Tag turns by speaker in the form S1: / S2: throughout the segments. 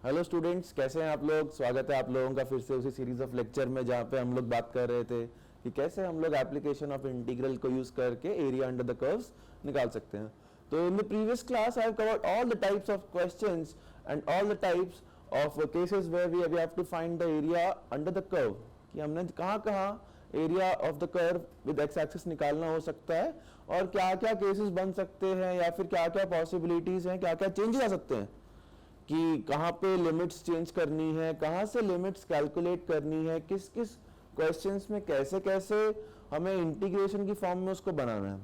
S1: Hello students, कैसे हैं आप लोग। स्वागत है आप लोगों का फिर से उसी सीरीज ऑफ लेक्चर में जहाँ पे हम लोग बात कर रहे थे कि कैसे हम लोग एप्लीकेशन ऑफ इंटीग्रल को यूज करके एरिया अंडर द कर्व्स निकाल सकते हैं। तो in the previous class I have covered all the types of questions and all the types of cases where we have to find the area under the curve, कि हमने कहाँ area of the curve with x axis निकालना हो सकता है और क्या क्या केसेस बन सकते हैं या फिर क्या क्या पॉसिबिलिटीज हैं, क्या क्या चेंजेस आ सकते हैं, कि कहाँ पे लिमिट्स चेंज करनी है, कहाँ से लिमिट्स कैलकुलेट करनी है, किस किस क्वेश्चंस में कैसे कैसे हमें इंटीग्रेशन की फॉर्म में उसको बनाना है।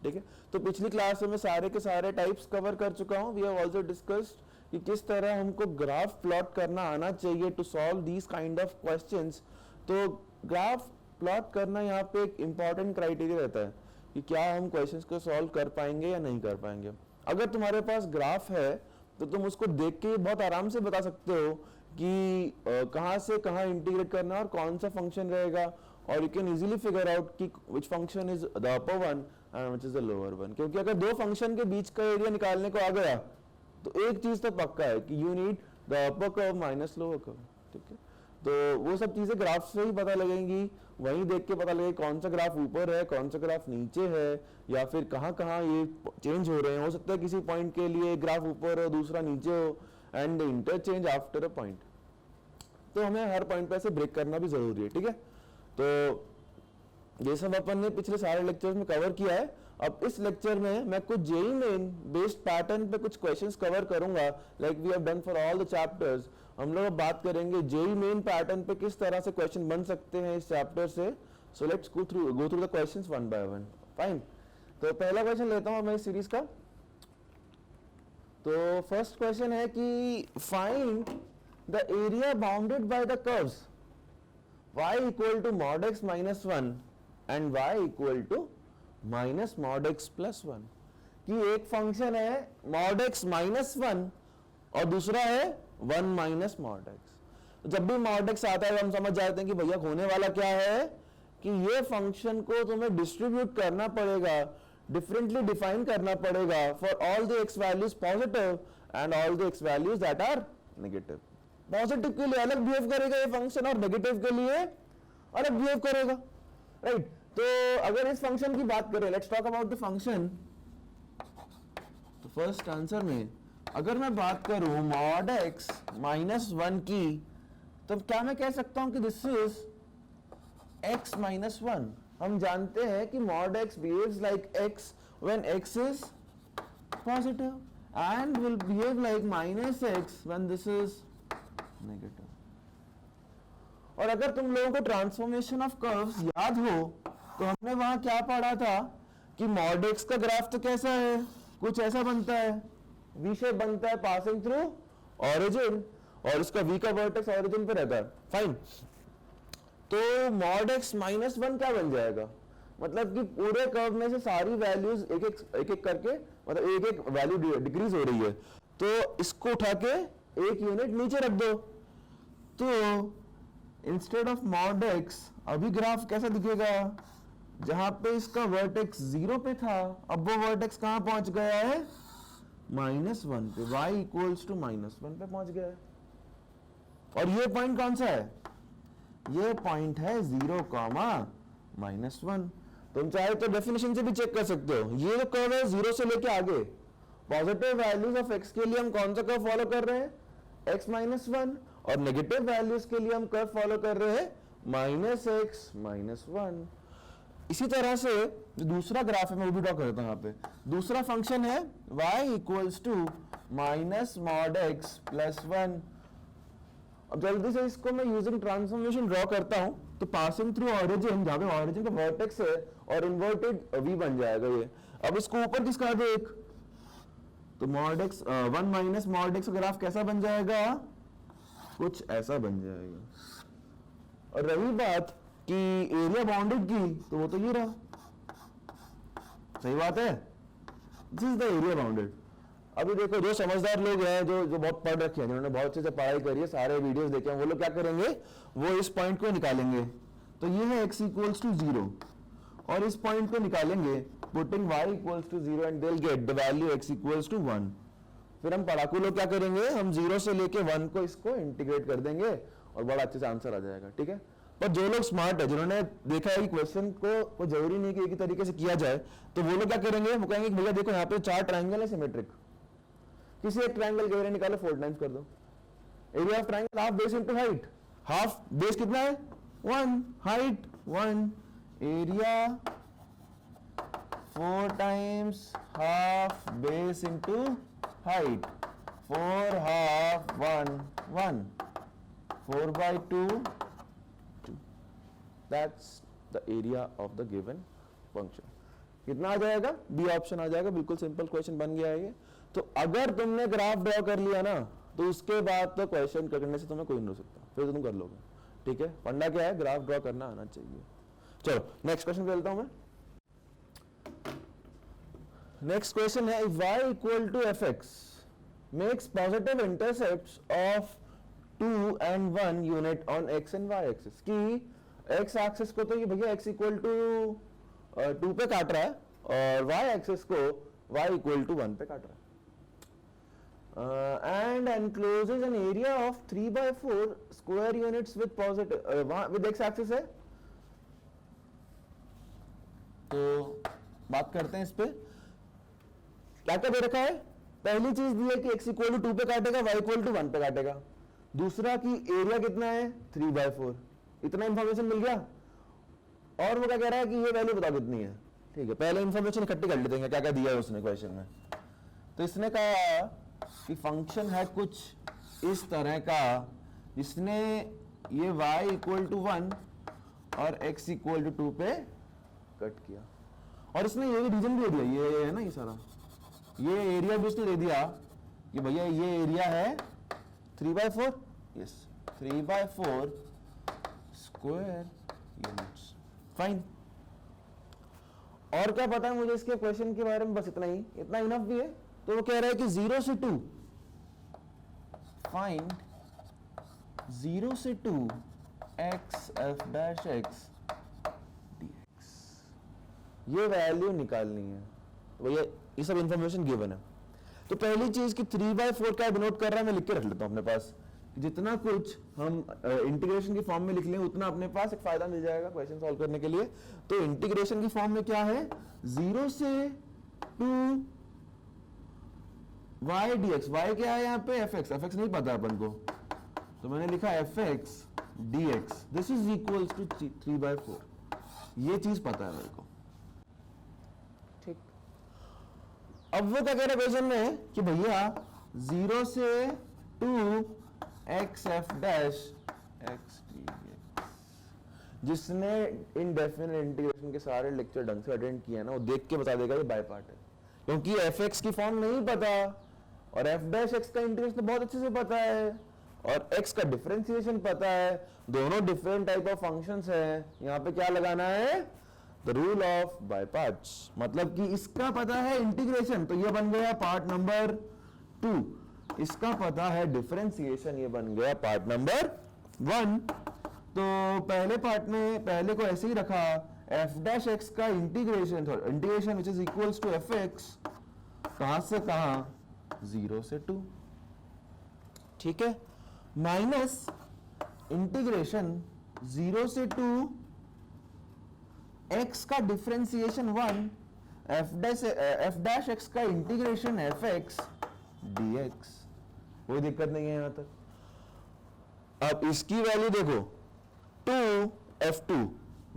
S1: ठीक है, तो पिछली क्लास में मैं सारे के सारे टाइप्स कवर कर चुका हूँ। वी हैव आल्सो डिस्कस्ड कि किस तरह हमको ग्राफ प्लॉट करना आना चाहिए to solve these kind of questions. तो ग्राफ प्लॉट करना यहाँ पे एक इंपॉर्टेंट क्राइटेरिया रहता है कि क्या हम क्वेश्चंस को सॉल्व कर पाएंगे या नहीं कर पाएंगे। अगर तुम्हारे पास ग्राफ है तो तुम उसको देख के बहुत आराम से बता सकते हो कि कहाँ से कहाँ इंटीग्रेट करना है और कौन सा फंक्शन रहेगा, और you can easily figure out कि which function is the upper one and which is the lower one. क्योंकि अगर दो फंक्शन के बीच का एरिया निकालने को आ गया तो एक चीज तो पक्का है कि you need the upper curve minus lower curve. ठीक है, तो वो सब चीजें ग्राफ से ही पता लगेंगी, वहीं देख के पता लगेगा कौन सा ग्राफ ऊपर है, कौन सा ग्राफ नीचे है, या फिर कहाँ कहाँ ये चेंज हो रहे हैं। हो सकता है किसी पॉइंट के लिए ग्राफ ऊपर हो, दूसरा नीचे हो, and interchange after a point. तो हमें हर पॉइंट पे ऐसे ब्रेक करना भी जरूरी है। ठीक है, तो ये सब अपन ने पिछले सारे लेक्चर्स में कवर किया है। अब इस लेक्चर में मैं कुछ जेईई मेन बेस्ड पैटर्न पे कुछ क्वेश्चंस कवर करूंगा, like we have done for all the chapters. हम लोग अब बात करेंगे जेईई मेन पैटर्न पे किस तरह से क्वेश्चन बन सकते हैं इस चैप्टर से। So let's go through the questions one by one. Fine, तो पहला क्वेश्चन लेता हूं मैं इस सीरीज का। तो फर्स्ट क्वेश्चन है कि find the area bounded by the curves y equal to mod x minus 1 and y equal to minus mod x plus 1। कि एक फंक्शन है mod x माइनस 1 और दूसरा है 1 माइनस mod x। जब भी mod x आता है हम समझ जाते हैं कि भैया होने वाला क्या है, कि ये फंक्शन को तुम्हें डिस्ट्रीब्यूट करना पड़ेगा, डिफरेंटली डिफाइन करना पड़ेगा for all the x values positive and all the x values that are negative. Positive के लिए अलग बिहेव करेगा ये फंक्शन और नेगेटिव के लिए अलग बिहेव करेगा। राइट, तो अगर इस फंक्शन की बात करें, let's talk about the function. तो फर्स्ट आंसर में अगर मैं बात करूं mod x माइनस 1 की, तो क्या मैं कह सकता हूं कि दिस इज x माइनस 1। हम जानते हैं कि mod x behaves like x when x is positive and will behave like minus x when this is negative. और अगर तुम लोगों को ट्रांसफॉर्मेशन ऑफ कर्व्स याद हो तो हमने वहां क्या पढ़ा था कि mod x का ग्राफ तो कैसा है, कुछ ऐसा बनता है, v शेप बनता है पासिंग थ्रू ऑरिजिन, और इसका v का वर्टेक्स ऑरिजिन पे रहता है। फाइन, तो mod x माइनस 1 क्या बन जाएगा, मतलब कि पूरे कर्व में से सारी वैल्यूज एक एक करके, मतलब एक एक वैल्यू डिक्रीज हो रही है, तो इसको उठा के एक यूनिट नीचे रख दो। तो इंस्टेड ऑफ mod x अभी ग्राफ कैसा दिखेगा, जहां पे इसका वर्टेक्स 0 पे था, अब वो वर्टेक्स कहां पहुंच गया है, माइनस 1 पे, y इक्वल्स टू माइनस 1 पे पहुंच गया है। और ये पॉइंट कौन सा है, ये पॉइंट है 0 कॉमा माइनस 1। तुम चाहे तो डेफिनेशन से भी चेक कर सकते हो। ये जो कर्व है 0 से लेके आगे, पॉजिटिव वैल्यूज ऑफ x के लिए हम कौन सा कर्व फॉलो कर रहे हैं, x माइनस 1, और नेगेटिव वैल्यूज के लिए हम कर्व फॉलो कर रहे हैं माइनस x माइनस 1। इसी तरह से जो दूसरा ग्राफ है मैं वो भी ड्रॉ करता हूं। यहाँ पे दूसरा फंक्शन है y equals to minus mod x plus 1। अब जल्दी से इसको मैं यूजिंग ट्रांसफॉर्मेशन ड्रॉ करता हूं, तो पासिंग थ्रू ऑरिजिन, जहां पे ऑरिजिन का वर्टेक्स है और इन्वर्टेड v बन जाएगा ये। अब इसको ऊपर किसका दे एक, तो mod x 1 minus mod x का ग्राफ कैसा बन जाएगा, कुछ ऐसा बन जाएगा। और रही बात कि एरिया बाउंडेड की, तो वो तो ये रहा, सही बात है, this is the area bounded. अभी देखो जो समझदार लोग हैं, जो बहुत पढ़ रखे हैं, जिन्होंने बहुत अच्छे से पढ़ाई करी है, सारे वीडियोस देखे हैं, वो लोग क्या करेंगे, वो इस पॉइंट को निकालेंगे। तो ये है x इक्वल्स टू 0 और इस पॉइंट को निकालेंगे putting y equals to 0 and they will get the value x equals to 1। फिर हम पढ़ाकू लोग क्या करेंगे, हम 0 से लेके 1 को इसको इंटीग्रेट कर देंगे और बड़ा अच्छे से आंसर आ जाएगा, ठीक है। पर जो लोग स्मार्ट है, जिन्होंने देखा है कि क्वेश्चन को जरूरी नहीं कि एक ही तरीके से किया जाए, तो वो लोग क्या करेंगे, वो कहेंगे भैया देखो यहाँ पे 4 ट्राइंगल है सिमेट्रिक, किसी एक ट्राइंगल के एरिया निकालो 4 टाइम्स कर दो। Area of triangle half base into height, half base कितना है 1, height 1, area 4 times half base into height, 4 half 1 1, 4/2 2, that's the area of the given function। कितना आ जाएगा, बी ऑप्शन आ जाएगा, बिल्कुल सिंपल क्वेश्चन बन गया है ये। तो अगर तुमने ग्राफ ड्रॉ कर लिया ना, तो उसके बाद तो क्वेश्चन करने से तुम्हें कोई नहीं रोक सकता, फिर तो तुम कर लोगे, ठीक है। फंडा क्या है, ग्राफ ड्रॉ करना आना चाहिए। चलो नेक्स्ट क्वेश्चन पे चलता हूं मैं। नेक्स्ट क्वेश्चन है, y equal to fx makes positive intercepts of 2 and 1 unit on x and y axis। कि x एक्सिस को तो ये भैया x इक्वल टू 2 पे काट रहा है और y एक्सिस को y इक्वल टू 1 पे काट रहा है। And encloses an area of 3/4 square units with positive with x axis है। तो बात करते हैं इस पे, क्या क्या दे रखा है। पहली चीज दी है कि x इक्वल टू 2 पे काटेगा, y इक्वल टू 1 पे काटेगा। दूसरा कि एरिया कितना है 3/4, इतना इंफॉर्मेशन मिल गया। और वो क्या कह रहा है कि ये वैल्यू बताओ कितनी है, ठीक है। पहले इंफॉर्मेशन इकट्ठी कर लेते हैं क्या क्या दिया है उसने क्वेश्चन में। तो इसने कहा कि फंक्शन है कुछ इस तरह का जिसने ये y इक्वल टू 1 और x इक्वल टू 2 पे कट किया, और इसने ये भी रीजन भी दे दिया, ये है ना, ये सारा ये एरिया भी उसने दे दिया कि भैया ये एरिया है 3/4, यस 3/4 स्क्वायर यूनिट्स, फाइन। और क्या पता है मुझे इसके क्वेश्चन के बारे में, बस इतना ही, इतना इनफ भी है। तो वो कह रहा है कि 0 से 2 फाइंड 0 से 2 x f dash x dx, ये वैल्यू निकालनी है। तो भैया ये सब इंफॉर्मेशन गिवन है। तो पहली चीज कि 3/4 क्या डिनोट कर रहा है, मैं लिख के रख लेता हूं अपने पास। जितना कुछ हम इंटीग्रेशन की फॉर्म में लिख लें उतना अपने पास एक फायदा मिल जाएगा क्वेश्चन सॉल्व करने के लिए। तो इंटीग्रेशन की फॉर्म में क्या है, 0 से 2 y dx, y क्या है यहाँ पे fx, fx नहीं पता अपन को, तो मैंने लिखा fx dx, this is equals to 3/4, ये चीज पता है मेरे को, ठीक। अब वो क्या कह रहे क्वेश्चन में कि भैया 0 से 2 x f dash x dx, जिसने इनडेफिनिट इंटीग्रेशन के सारे लेक्चर ढंग से अटेंड किया ना, वो देख के बता देगा ये बाय पार्ट है, क्योंकि fx की फॉर्म नहीं पता और f डैश x का इंटीग्रेशन तो बहुत अच्छे से पता है और x का डिफरेंशिएशन पता है, दोनों डिफरेंट टाइप ऑफ फंक्शंस हैं। यहाँ पे क्या लगाना है, the rule of by parts, मतलब कि इसका पता है इंटीग्रेशन, तो ये बन गया पार्ट नंबर 2, इसका पता है डिफरेंशिएशन, ये बन गया पार्ट नंबर 1। तो पहले पार्ट में पहले को ऐसे ही रखा, f डैश x का integration which is equals to fx, कहां से कहां, 0 से 2, ठीक है, माइनस इंटीग्रेशन 0 से 2 x का डिफरेंशिएशन 1, f डैश x का इंटीग्रेशन fx dx, कोई दिक्कत नहीं है यहां तक। अब इसकी वैल्यू देखो 2f2,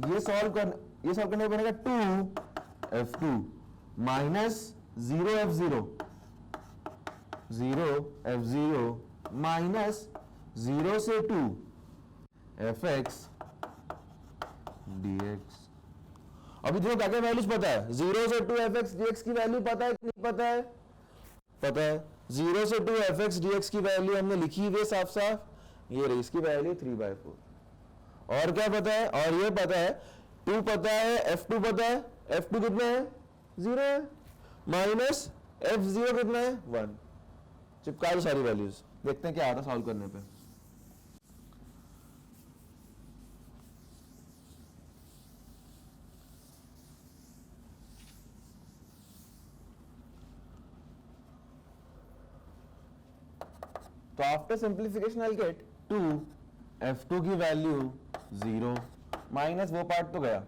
S1: ये सॉल्व करने बनेगा 2f2 माइनस 0f0 माइनस 0 से 2 fx dx। अभी देखो क्या क्या वैल्यूज पता है, 0 से 2 fx dx की वैल्यू पता है कि नहीं पता है, पता है। 0 से 2 fx dx की वैल्यू हमने लिखी हुई है साफ साफ, ये रही इसकी वैल्यू 3/4। और क्या पता है, और ये पता है 2 पता है, f2 पता है, f2 कितना है 0 है, माइनस f0 कितना है 1। चिपका दो सारी वैल्यूज, देखते हैं क्या आता सॉल्व करने पे। तो after simplification I get 2 f2 की वैल्यू 0 माइनस वो पार्ट तो गया,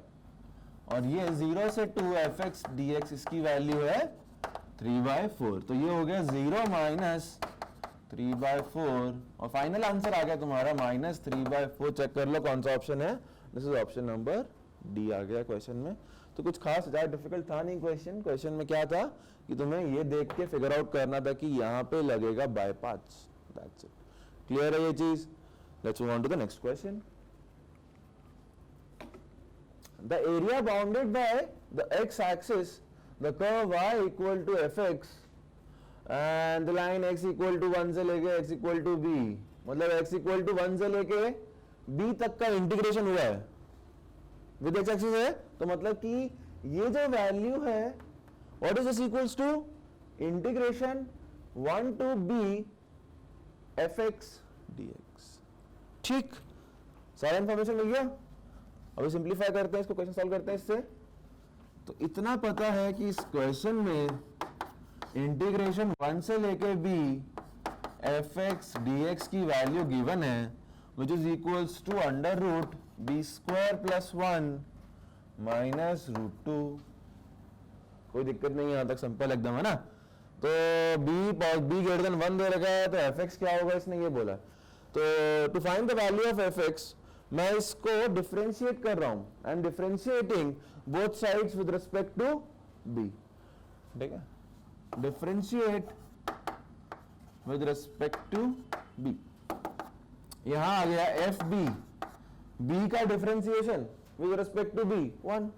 S1: और ये 0 से 2 fx dx इसकी वैल्यू है 3/4, तो ये हो गया 0 माइनस 3/4 और फाइनल आंसर आ गया तुम्हारा -3/4। चेक कर लो कौन सा ऑप्शन है, this is option number D आ गया क्वेश्चन में। तो कुछ खास ज़्यादा डिफिकल्ट था नहीं क्वेश्चन में क्या था कि तुम्हें ये देख के फिगर आउट करना था कि यहाँ पे लगेगा by parts, that's it. Clear है ये चीज? Let's move on to the next question. The area bounded by the x axis, the curve y equal to fx and the line x equal to 1 से लेके x equal to b, मतलब x equal to 1 से लेके b तक का integration हुआ है with x axis है, तो मतलब कि ये जो वैल्यू है what is this equals to integration 1 to b fx dx। ठीक, सारा इंफॉर्मेशन मिल गया। अभी सिंप्लीफाई करते हैं इसको, क्वेश्चन सॉल्व करते हैं इससे। तो इतना पता है कि इस क्वेश्चन में इंटीग्रेशन 1 से लेके b fx dx की वैल्यू गिवन है which is equals to under root b square plus 1 minus √2। कोई दिक्कत नहीं है यहां तक, सिंपल एकदम है ना। तो b ग्रेटर देन 1 दे रखा है, तो fx क्या होगा इसने ये बोला। तो to find the value of fx मैं इसको डिफरेंशिएट कर रहा हूं, I am differentiating both sides with respect to b, ठीक है, differentiate with respect to b। यहां आ गया एफ b का differentiation with respect to b 1,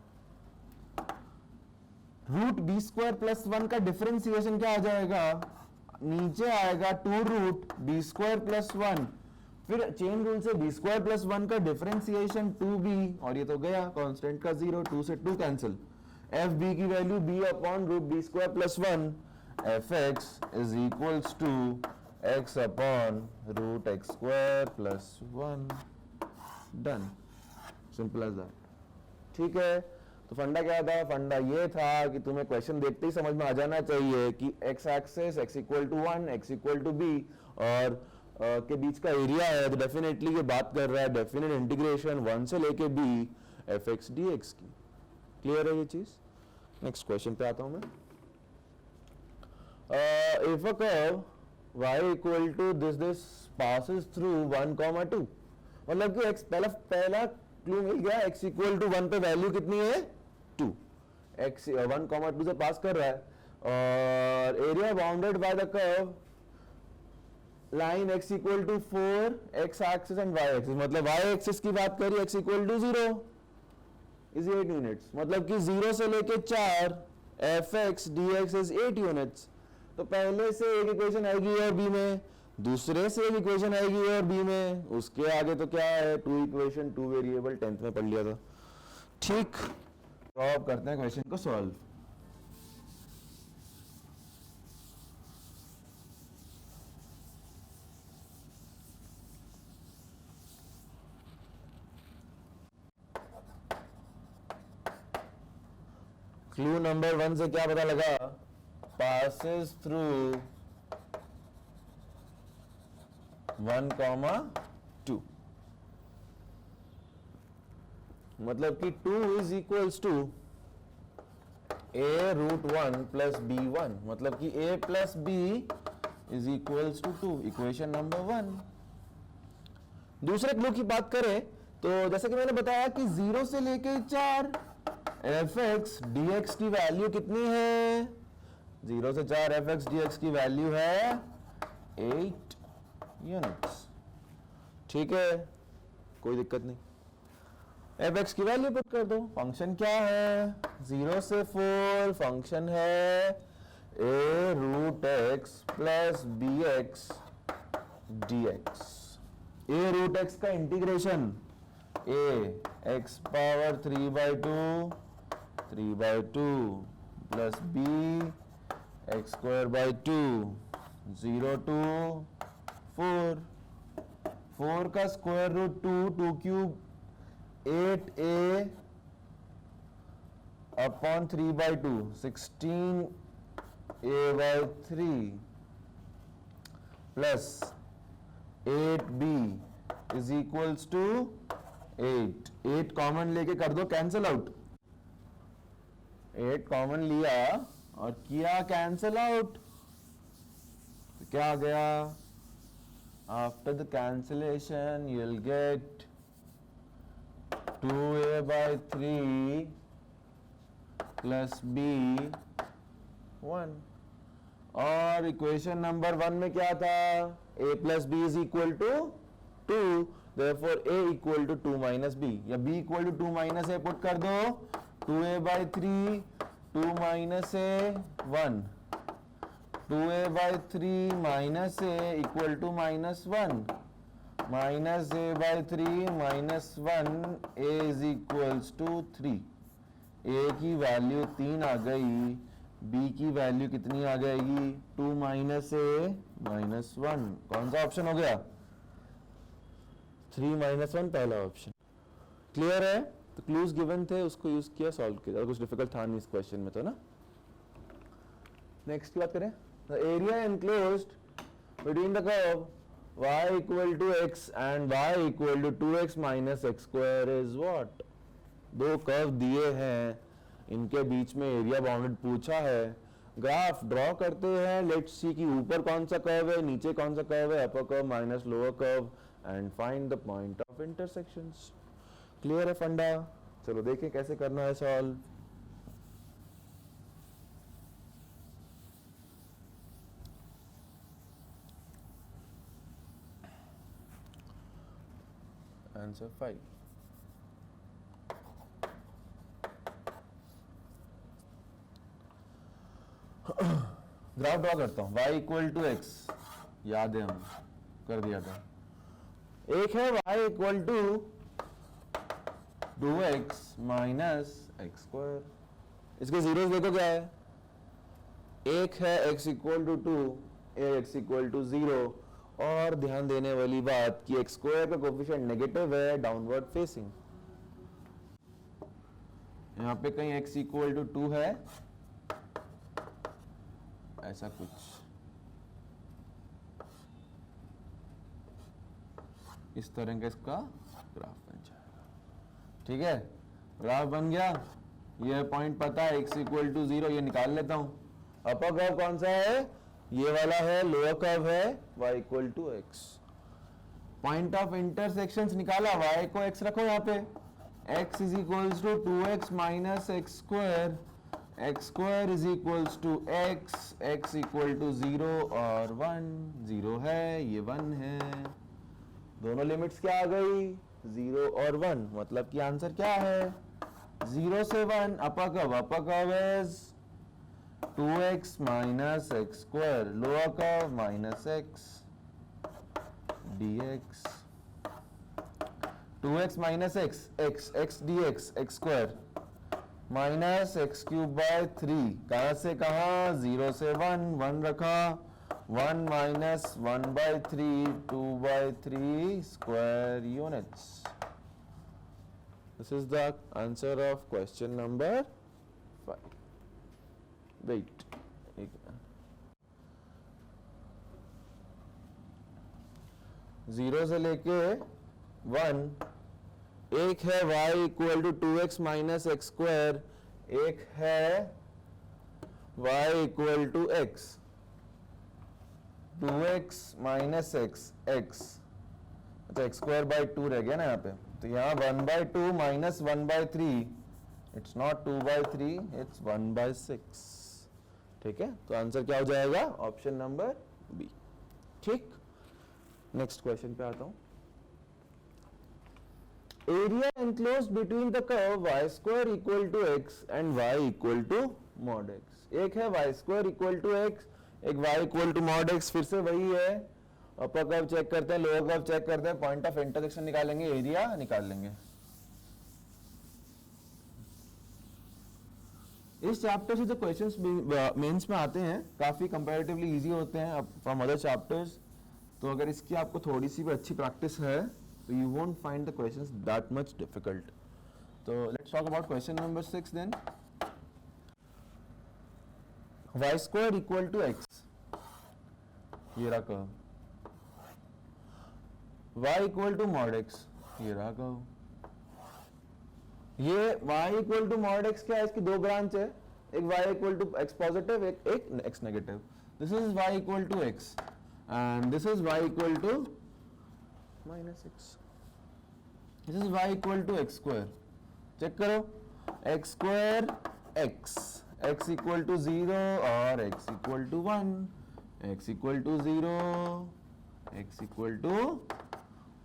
S1: root b square plus 1 का डिफरेंशिएशन क्या आ जाएगा, नीचे आएगा 2 रूट b स्क्वायर प्लस 1, फिर चेन रूल से b स्क्वायर प्लस 1 का डिफरेंशिएशन 2b, और ये तो गया कांस्टेंट का 0, 2 से 2 कैंसिल, एफ बी की value b upon root b square plus 1, f x is equals to x upon root x square plus 1, done, simple as that. ठीक है, तो फंडा क्या था, फंडा ये था कि तुम्हें क्वेश्चन देखते ही समझ में आ जाना चाहिए कि x axis x equal to 1 x equal to b और के बीच का एरिया है, तो डेफिनेटली ये बात कर रहा है डेफिनेट इंटीग्रेशन 1 से लेके b fx dx की। क्लियर है ये चीज? नेक्स्ट क्वेश्चन पे आता हूं मैं। If a curve y equal to this passes through 1, 2, मतलब कि x पहला क्लू मिल गया, x इक्वल टू 1 पे वैल्यू कितनी है 2, x 1, 2 से पास कर रहा है, और area bounded by the curve line x equal to 4 x axis and y axis, मतलब y एक्सिस की बात करिए x equal to 0 is 8 units, मतलब कि 0 से लेके 4 fx dx इज 8 यूनिट्स। तो पहले से एक इक्वेशन आएगी ए और बी में, दूसरे से एक इक्वेशन आएगी ए और बी में, उसके आगे तो क्या है 2 इक्वेशन 2 वेरिएबल 10th में पढ़ लिया था। ठीक, तो अब करते हैं क्वेश्चन को सॉल्व। क्लू नंबर 1 से क्या पता लगा, passes through 1, 2, मतलब कि 2 is equals to a root 1 plus b1, मतलब कि a plus b is equals to 2, equation number 1। दूसरे क्लू की बात करें तो जैसा कि मैंने बताया कि 0 से लेके 4 fx dx की वैल्यू कितनी है, 0 से 4 fx dx की वैल्यू है 8 यूनिट्स। ठीक है, कोई दिक्कत नहीं, fx की वैल्यू पुट कर दो। फंक्शन क्या है, 0 से 4 फंक्शन है a root x plus bx dx। a root x का integration a x power 3/2 plus b x square by 2 0 to 4, 4 का square root 2 cube 8a upon 3/2 16a by 3 plus 8b is equals to 8. 8 common लेके कर दो cancel out. 8 common लिया और किया cancel out, तो क्या आ गया? After the cancellation you will get 2a by 3 plus b 1. और इक्वेशन नंबर 1 में क्या था? a plus b is equal to 2, therefore a equal to 2 minus b, या b equal to 2 minus a put कर दो. 2a by 3 2 minus a 1, 2a by 3 minus a equal to minus 1, minus a by 3 minus 1, a is equals to 3. a की value 3 आ गई, b की value कितनी आ जाएगी? 2 minus a minus 1. कौन सा option हो गया? 3 minus 1 पहला ऑप्शन. क्लियर है? तो क्लूज गिवन थे, उसको यूज किया, सॉल्व किया. कुछ डिफिकल्ट था नहीं इस क्वेश्चन में तो ना. नेक्स्ट की बात करें. The area enclosed between the curve y equal to x and y equal to 2x minus x square is what? दो कर्व दिए हैं, इनके बीच में एरिया बाउंडेड पूछा है. ग्राफ ड्रॉ करते हैं. लेट्स सी कि ऊपर कौन सा कर्व है, नीचे कौन सा कर्व है, upper curve minus lower curve, and find the point of intersections. Clear है फंडा? चलो देखें कैसे करना है सॉल्व. आंसर 5. ग्राफ ड्रॉ करता हूं. y इक्वल टू एक्स, याद है हम कर दिया था. एक है y equal to 2x minus x square. इसके जीरोस देखो क्या है. एक है x equal to 2, x equal to 0. और ध्यान देने वाली बात कि एक्स स्क्वायर का कोफिशिएंट नेगेटिव है, डाउनवर्ड फेसिंग. यहां पे कहीं x इक्वल टू 2 है, ऐसा कुछ. इस तरह का इसका ग्राफ बन जाएगा. ठीक है, ग्राफ बन गया. ये पॉइंट पता है x इक्वल टू 0, ये निकाल लेता हूं. अपर कर्व कौन सा है? ये वाला है. लोअर कर्व है y equal to x. Point of intersections निकाला. y को x रखो यहाँ पे. x is equals to 2x minus x square. X square is equals to x, x equal to 0 और 1. 0 है, ये 1 है. दोनों लिमिट्स क्या आ गई? 0 और 1. मतलब कि आंसर क्या है? 0 से 1. Upper curve is 2x minus x square, lower curve minus x dx. 2x minus x, x dx, x square minus x cube by 3. कहाँ से कहाँ? 0 से 1, 1 रखा. 1 minus 1 by 3, 2 by 3 square units. This is the answer of question number 5. Wait, zero से लेके 1. एक है y equal to 2x minus x square, एक है y equal to x. 2x minus x, x, अच्छा एक्स स्क्वायर बाई 2 रह गया ना यहाँ पे. तो यहाँ 1 by 2 minus 1 by 3. It's not 2 by 3, it's 1 by 6. ठीक है, तो आंसर क्या हो जाएगा? Option number B. ठीक, नेक्स्ट क्वेश्चन पे आता हूं. Area enclosed between the curve y square equal to x and y equal to mod x. एक है y square equal to x, एक y equal to mod x. फिर से वही है. अपर कर्व चेक करते हैं, लोअर कर्व चेक करते हैं, पॉइंट ऑफ इंटरसेक्शन निकालेंगे, एरिया निकाल लेंगे. इस चैप्टर से जो क्वेश्चंस मेंस में आते हैं काफी कंपैरेटिवली इजी होते हैं फ्रॉम अदर चैप्टर्स. तो अगर इसकी आपको थोड़ी सी भी अच्छी प्रैक्टिस है तो you won't find the questions that much difficult. तो let's talk about question number 6 then. y square equal to x, ये रहा curve. y equal to mod x, ये रहा कहो। ये y equal to mod x क्या है, इसकी दो ब्रांच है, एक y equal to x positive, एक x negative. This is y equal to x and this is y equal to minus x, this is y equal to x square. Check करो, x square x equal to 0 और x equal to 1, x equal to 0, x equal to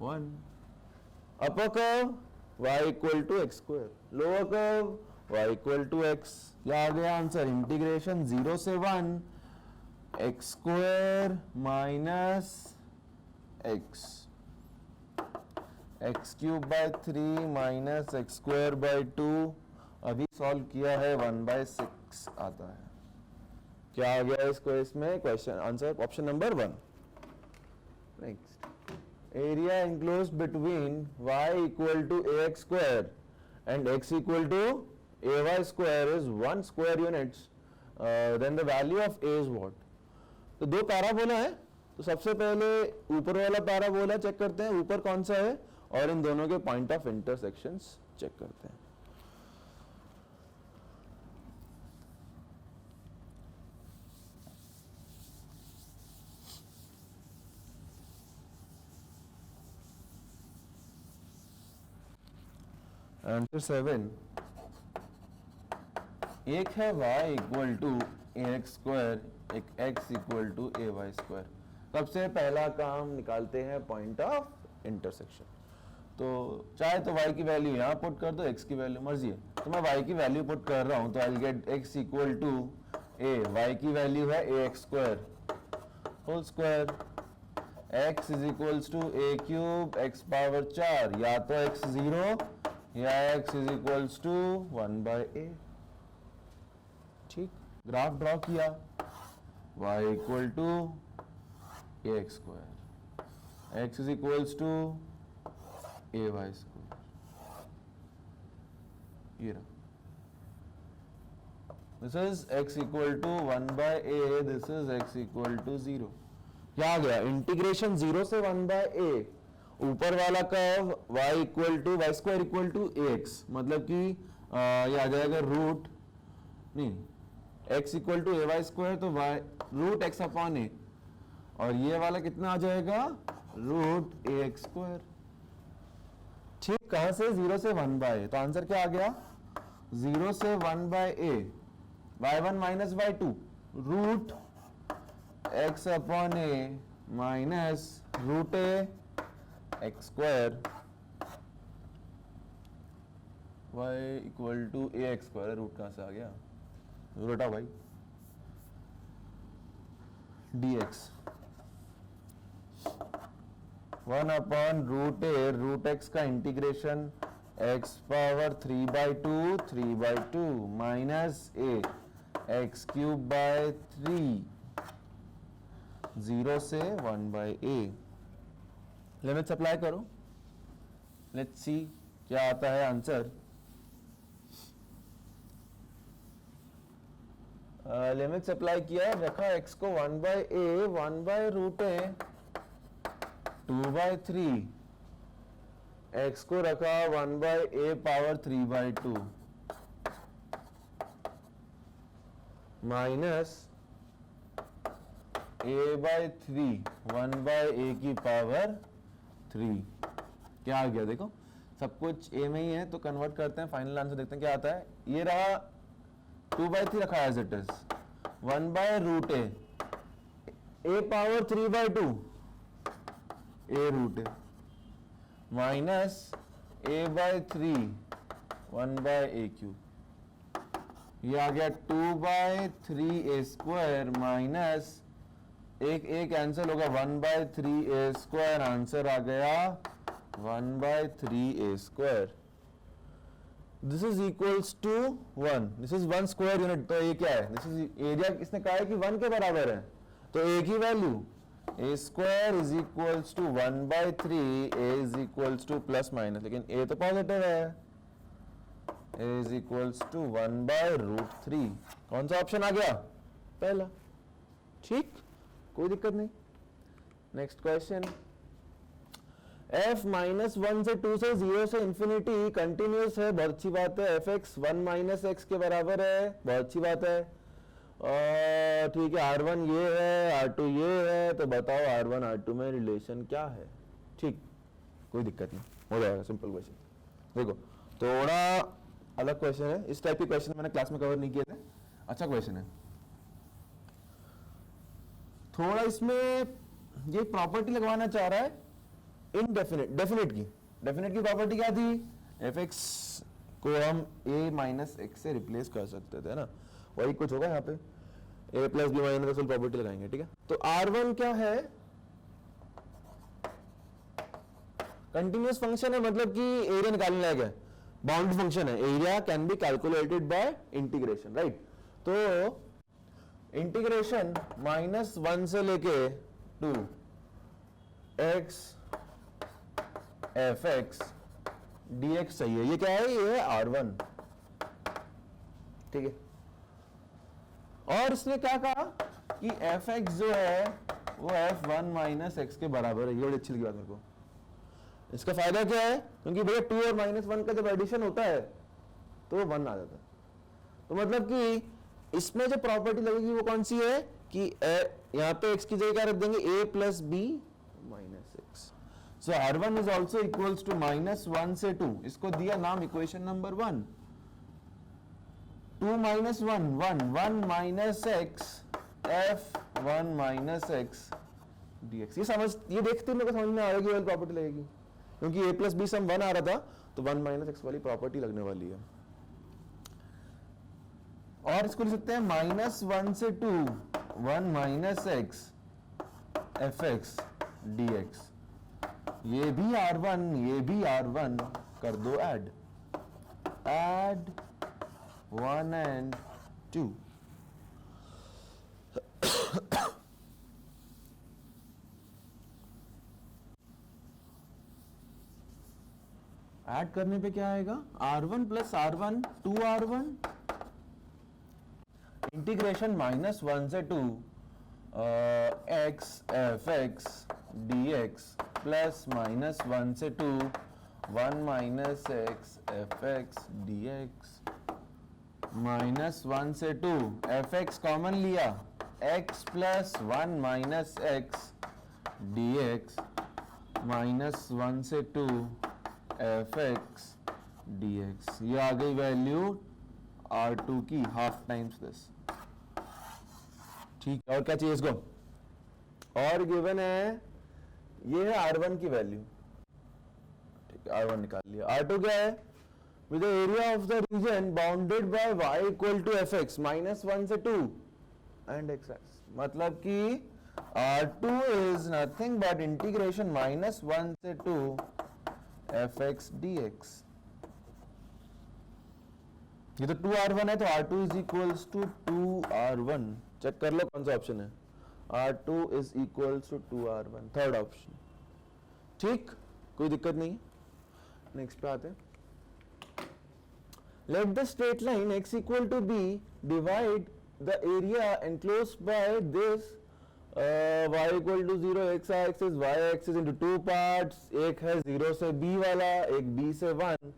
S1: 1। Upper curve y equal to x square, lower curve y equal to x। क्या आ गया answer, integration 0 से 1 x square minus x, x cube by 3 minus x square by 2। अभी solve किया है 1/6 आता है। क्या आ गया इसको, इसमें question answer option number 1। Next, area enclosed between y equal to ax square and x equal to ay square is 1 square units, then the value of a is what. तो दो पैराबोला है, तो सबसे पहले ऊपर वाला पैराबोला चेक करते हैं, ऊपर कौन सा है, और इन दोनों के पॉइंट ऑफ इंटरसेक्शंस चेक करते हैं। आंसर 7, एक है y equal to ax square, एक x equal to ay square. सबसे पहला काम निकालते हैं पॉइंट ऑफ इंटरसेक्शन। तो चाहे तो y की वैल्यू यहाँ पुट कर दो, x की वैल्यू मर्जी है, तो मैं y की वैल्यू पुट कर रहा हूँ, तो I will get x equal to a, y की वैल्यू है ax square whole square, x is equals to a cube x power 4, या तो x 0 या x is equals to 1/a। ठीक, ग्राफ ड्रॉ किया, y equal to ax square, x is equals to ay square, ये रहा। This is x equal to 1/a, this is x equal to 0। क्या आ गया, इंटीग्रेशन 0 से 1/a, ऊपर वाला curve y equal to y square equal to ax, मतलब कि ये आ जाएगा रूट, नहीं x equal to ay square, तो y root x upon a, और ये वाला कितना आ जाएगा, रूट ax स्क्वायर। ठीक, कहां से, 0 से 1/a, तो आंसर क्या आ गया, 0 से 1/a, y1 minus y2, root x upon a minus root a x square, y equal to ax square, root कहां से आ गया, root of y dx, 1 upon root a, root x का integration x power 3/2 minus a x cube by 3, 0 से 1/a। Limits apply करो, let's see क्या आता है आंसर। लिमिट्स अप्लाई किया, रखा x को 1/a, 1/√a 2/3, x को रखा 1/a power 3/2 minus a/3 1/a की पावर 3। क्या आ गया, देखो सब कुछ a में ही है, तो कन्वर्ट करते हैं, फाइनल आंसर देखते हैं क्या आता है। ये रहा 2/3 रखा है as it is, 1/√a, a power 3/2 a root a minus a/3 1/a cube, ये आ गया 2/3a स्क्वायर माइनस एक कैंसिल होगा, 1/3a स्क्वायर, आंसर आ गया 1/3a square. This is equals to 1, this is 1 square unit, तो ये क्या है, दिस इज एरिया, इसने कहा है कि 1 के बराबर है, तो a की value a square is equals to 1/3, a is equals to plus minus, लेकिन a तो पॉजिटिव है, a इज इक्वल्स टू 1/√3। कौन सा ऑप्शन आ गया, पहला। ठीक, कोई दिक्कत नहीं। Next question, f minus one से टू से जीरो से इंफिनिटी कंटिन्यूस है, बहुत अच्छी बात है। F x one minus x के बराबर है, बहुत अच्छी बात है। ठीक है, R1 ये है, R2 ये है, तो बताओ R1 R2 में रिलेशन क्या है? ठीक, कोई दिक्कत नहीं, हो जाएगा, सिंपल क्वेश्चन। देखो थोड़ा अलग क्वेश्चन है, इस टाइप के क्वेश्चन मैंने क्लास में कवर नहीं किए थे, अच्छा क्वेश्चन है। थोड़ा इसमें ये प्रॉपर्टी लगवाना चाह रहा है इनडेफिनिट, डेफिनेट की प्रॉपर्टी क्या थी? एफ एक्स को हम a माइनस एक्स से रिप्लेस कर सकते थे ना, वही कुछ होगा यहाँ पे, a plus b minus property लगाएंगे, ठीक है। तो R1 क्या है? कंटिन्यूअस फंक्शन है, मतलब कि एरिया निकालने लायक है, बाउंड फंक्शन है, area can be calculated by integration, right. तो इंटीग्रेशन माइनस वन से लेके two x f x d x चाहिए, ये क्या है? ये है R1, ठीक है। और इसने क्या कहा कि एफ एक्स जो है वो f1 माइनस एक्स के बराबर है, ये बड़ी अच्छी लगी बात मेरे को। इसका फायदा क्या है? क्योंकि भैया 2 और -1 का जब एडिशन होता है तो वो 1 आ जाता है, तो मतलब कि इसमें जो प्रॉपर्टी लगेगी वो कौन सी है कि यहाँ पे x की जगह क्या रख देंगे? a plus b minus x. So R1 is also equals to -1 से 2, इसको दिया नाम equation number 1। 2 minus 1 1 1 minus x f1 minus x dx। ये देखते मेरे को समझ में आ रहा है कि वाली प्रॉपर्टी लगेगी, क्योंकि a प्लस बी सम 1 आ रहा था, तो 1 माइनस एक्स वाली प्रॉपर्टी लगने वाली है। और इसको लिख सकते हैं -1 से 2 1 minus x f x d x. ये भी R1 ये भी R1 कर दो ऐड 1 and 2। ऐड करने पे क्या आएगा? R1 plus R1 2R1 integration -1 से 2 x f x d x plus -1 से 2 1 minus x f x d x -1 से 2 एफ एक्स कॉमन लिया, x plus 1 minus x d x -1 से 2 एफ एक्स डी एक्स। ये आ गई वैल्यू R2 की half times this, ठीक है। और क्या चाहिए इसको? और गिवन है ये है R1 की वैल्यू, ठीक है, R1 निकाल लिया। R2 क्या है? With the area of the region bounded by y equal to f x -1 से 2 एंड x, मतलब कि R2 is nothing but integration -1 से 2 एफ एक्स डी एक्स। ये तो 2R1 है, तो R2 is equals to 2R1। Check कर लो कौन सा ऑप्शन है। R2 is equals to 2R1, third option, ठीक, कोई दिक्कत नहीं। नेक्स्ट पे आते हैं। Let the straight line x equal to b divide the area enclosed by this y equal to 0 x axis y axis into two parts, एक है 0 से b वाला, एक b से 1,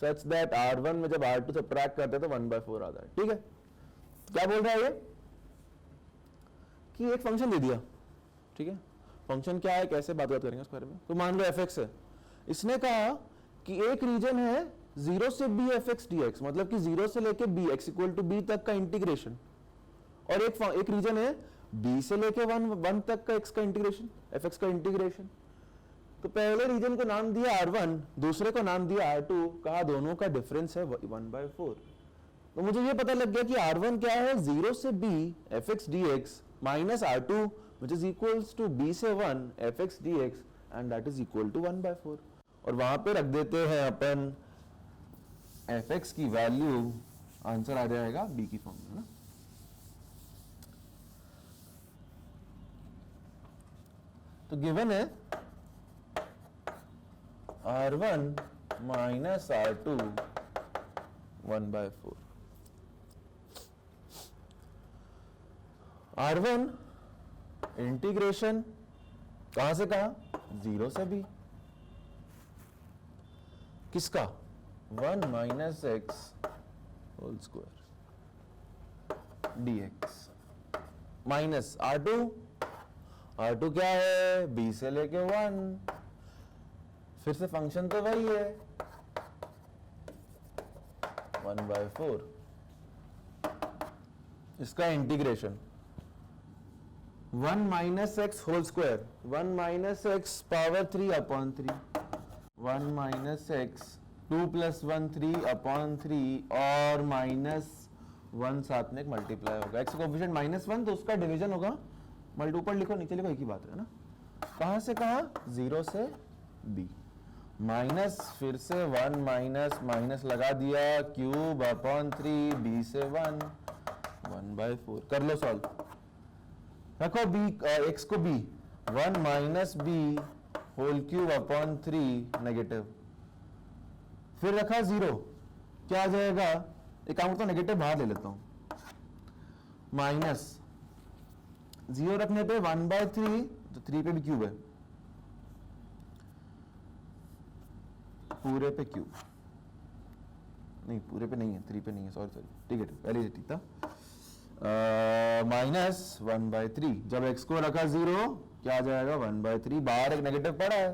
S1: सच दैट R1 में जब R2 से सब्ट्रैक्ट करते हैं तो 1/4 आता है, ठीक है। क्या बोल रहा है ये कि एक फंक्शन दे दिया, ठीक है, फंक्शन क्या है, कैसे बात करेंगे उस बारे में। तो मान लो f(x) है, इसने कहा कि एक रीजन है 0 से b f(x) dx, मतलब कि 0 से लेके b x equal to b तक का इंटीग्रेशन, और एक रीजन है b से लेके 1 तक का x का इंटीग्रेशन, f(x) का इंटीग्रेशन। तो पहले रीजन को नाम दिया R1, दूसरे को नाम दिया R2, कहा दोनों का डिफरेंस है 1/4। तो मुझे ये पता लग गया कि R1 क्या है? 0 से b f(x) dx minus R2 which is equals to b से 1 f(x) dx and that is equal to 1/4। और वहां पे रख देते हैं अपन f(x) की वैल्यू, आंसर आ जाएगा b की फॉर्म में ना। तो गिवन है R1 minus R2 1/4। R1 integration कहां से कहां? 0 से b, किसका 1 minus x whole square dx minus R2 क्या है b से लेके 1, फिर से फंक्शन तो वही है 1/4, इसका integration 1 minus x whole square 1 minus x power 3 upon 3 1 minus x 2 plus 1 3 upon 3 और माइनस 1 साथ में एक मल्टीप्लाई होगा, एक्स कोएफिशिएंट -1 तो उसका डिवीजन होगा मल्टी, ऊपर लिखो नीचे लिखो एक ही बात है ना, कहां से कहां 0 से b माइनस फिर से 1 माइनस माइनस लगा दिया क्यूब अपॉन 3 b से 1 1/4 कर लो सॉल्व, रखो b x को b 1 minus b whole cube upon 3 negative, फिर रखा 0 क्या आ जाएगा, एक काम करता हूं नेगेटिव बाहर ले लेता हूं, माइनस 0 रखने पे 1/3 तो 3 पे भी क्यूब है, पूरे पे क्यूब नहीं, पूरे पे नहीं है, 3 पे नहीं है, सॉरी ठीक है पहले से ठीक था, माइनस 1/3 जब x को रखा 0 क्या आ जाएगा 1/3, बाहर एक नेगेटिव पड़ा है,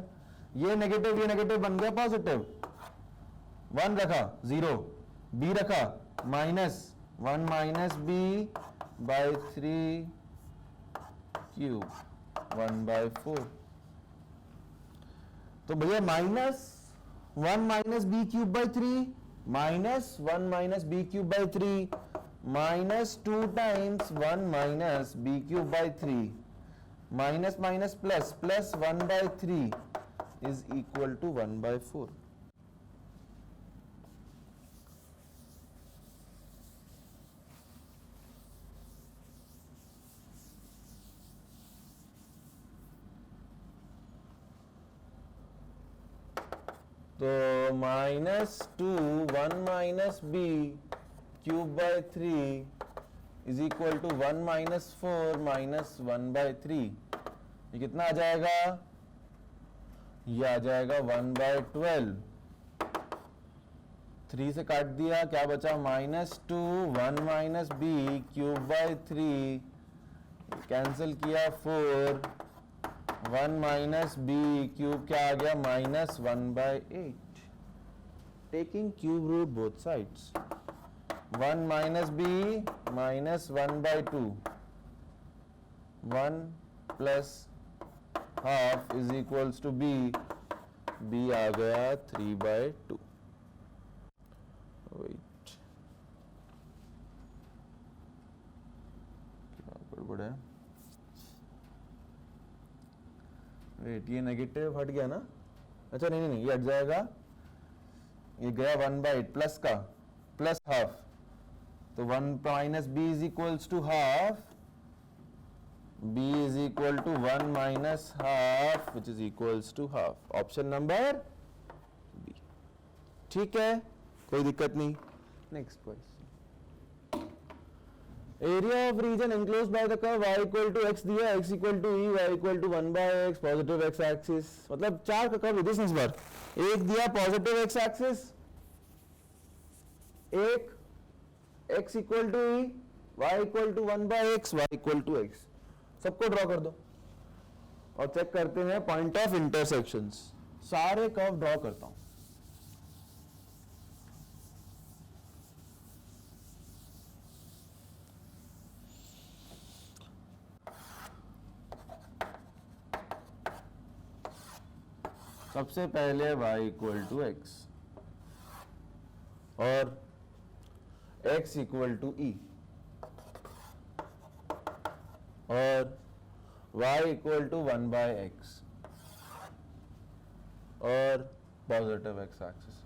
S1: ये नेगेटिव बन गया पॉजिटिव, 1 रखा 0 b रखा माइनस 1 माइनस b/3 क्यूब 1/4, तो भैया minus 1 minus b cube by 3 minus 1 minus b cube by 3 minus 2 times 1 minus b cube by 3 minus minus plus plus 1/3 is equal to 1/4, तो -2 1 minus b cube by 3 is equal to 1 minus 4 minus 1/3, ये कितना आ जाएगा, ये आ जाएगा 1/12, 3 से काट दिया क्या बचा -2 1 minus b cube by 3 cancel किया 4 1 माइनस b क्यूब क्या आ गया -1/8, taking cube root both sides 1 minus b -1/2 1 plus half is equals to b आ गया 3/2, वेट क्या गड़बड़ है, वेट ये नेगेटिव हट गया ना, अच्छा नहीं ये हट जाएगा, ये गया 1/8 प्लस का प्लस हाफ, तो 1 minus b is equals to half, b is equal to 1 minus half which is equals to half, option number B, ठीक है कोई दिक्कत नहीं। Next question, area of region enclosed by the curve y equal to x दिया, x equal to e, y equal to 1/x, positive x axis, मतलब 4 का curve इस बार, एक दिया पॉजिटिव x एक्सिस, एक x equal to e, y equal to 1/x, y equal to x, सबको draw कर दो और चेक करते हैं पॉइंट ऑफ इंटरसेक्शंस, सारे कर्व ड्रॉ करता हूं, सबसे पहले y इक्वल टू x और x इक्वल टू e और y इक्वल टू 1/x और पॉजिटिव x एक्सिस,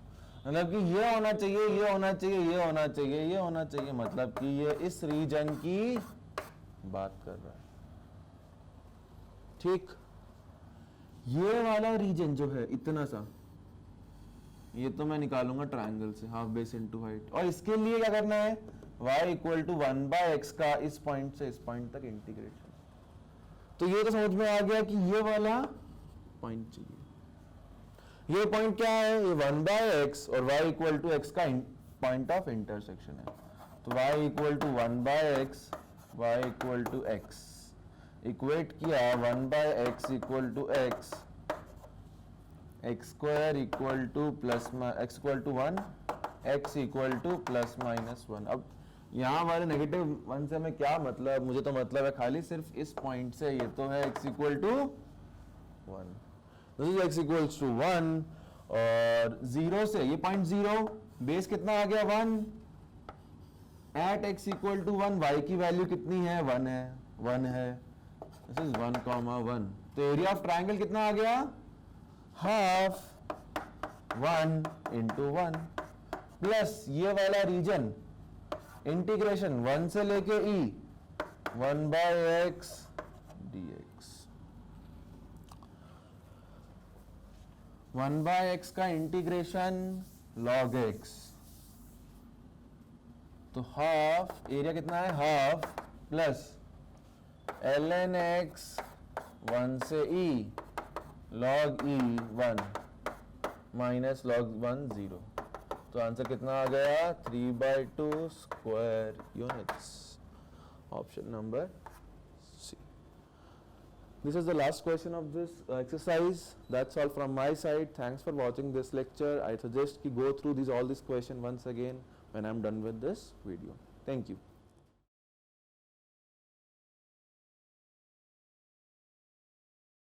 S1: मतलब कि ये होना चाहिए, ये होना चाहिए, ये होना चाहिए, ये होना चाहिए, मतलब कि ये इस रीजन की बात कर रहा है, ठीक, ये वाला रीजन जो है इतना सा, ये तो मैं निकालूंगा ट्रायंगल से, हाफ बेस इनटू हाइट, और इसके लिए क्या करना है y इक्वल टू 1/x का इस पॉइंट से इस पॉइंट तक इंटीग्रेशन, तो ये तो समझ में आ गया कि ये वाला पॉइंट चाहिए, ये पॉइंट क्या है, ये 1/x और y इक्वल टू x का पॉइंट ऑफ इंटरसेक्शन है। तो y equal to 1/x, y equal to x, equate किया 1/x equal to x, x square equal to plus x equal to 1, x equal to plus minus 1। अब यहाँ वाले -1 से हमें क्या मतलब, मुझे तो मतलब है खाली सिर्फ इस पॉइंट से, ये तो है x equal to 1, this is x equals to 1 और 0 से ये पॉइंट 0, बेस कितना आ गया 1, at x equal to 1 y की वैल्यू कितनी है 1 है, दिस इज 1, 1। तो एरिया ऑफ ट्राइंगल कितना आ गया, हाफ 1 इंटू 1 प्लस ये वाला रीजन इंटीग्रेशन 1 से लेके e 1/x dx, 1/x का इंटीग्रेशन log x, तो हाफ एरिया कितना है हाफ प्लस ln x 1 से e log e 1 minus log 1 0। तो आंसर कितना आ गया 3/2 square units, option number C. This is the last question of this exercise. That's all from my side. Thanks for watching this lecture. I suggest you go through all these questions once again when I'm done with this video. Thank you.